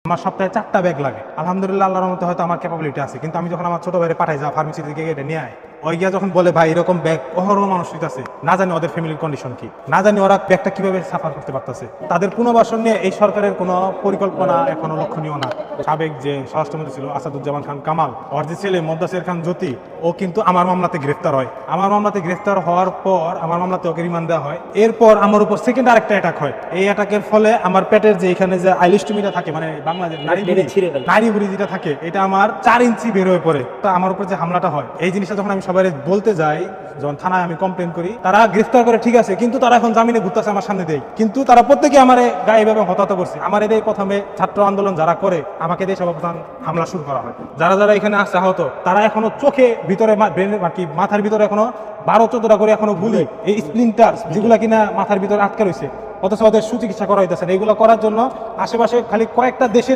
আমার সপ্তাহে 4টা ব্যাগ লাগে। আলহামদুলিল্লাহ, আল্লাহর রহমতে হয়তো আমার ক্যাপাবিলিটি আছে, কিন্তু আমি যখন আমার ছোট ভাইরে পাঠাই যা ফার্মেসি থেকে এটা নিয়ে আয়, ওই গিয়া যখন বলে ভাই এরকম ব্যাগ অহরহ মানুষ নিতেছে, না জানি ওদের ফ্যামিলির কন্ডিশন কি, না জানি ওরা ব্যাগটা কিভাবে সাফার করতে পারতেছে। তাদের পুনর্বাসন নিয়ে এই সরকারের কোনো পরিকল্পনা এখনো লক্ষণীয় না। সাবেক যে স্বরাষ্ট্রমন্ত্রী ছিল আসাদুজ্জামান খান কামাল, ওর যে ছেলে মোদ্দাসির খান জ্যোতি, ও কিন্তু আমার মামলাতে গ্রেফতার হয়। আমার মামলাতে গ্রেফতার হওয়ার পর আমার মামলাতে ওকে রিমান্ড দেওয়া হয়। এরপর আমার উপর সেকেন্ড আরেকটা অ্যাটাক হয়। এই অ্যাটাকের ফলে আমার পেটের যে এখানে যে আইলিস্টমিটা থাকে, মানে বাংলাদেশ নারী বুড়ি যেটা থাকে, এটা আমার 4 ইঞ্চি বের হয়ে পড়ে। তো আমার উপর যে হামলাটা হয়, এই জিনিসটা যখন আমি সবাই বলতে যাই, যখন থানায় আমি কমপ্লেন করি, তারা গ্রেফতার করে ঠিক আছে, কিন্তু তারা এখন জামিনে ঘুরতেছে আমার সামনে দেয়, কিন্তু তারা প্রত্যেকে আমার গায়ে এভাবে হতাহত করছে। আমার এদের প্রথমে ছাত্র আন্দোলন যারা করে আমাকে দিয়ে সর্বপ্রথম হামলা শুরু করা হয়। যারা যারা এখানে আসছে আহত, তারা এখনো চোখে ভিতরে মাথার ভিতরে এখনো 12-14টা করে এখনো গুলি, এই স্প্লিন্টার যেগুলা কিনা মাথার ভিতরে আটকে রয়েছে, অথচ ওদের সুচিকিৎসা করা হইতেছে না। এগুলো করার জন্য আশেপাশে খালি কয়েকটা দেশের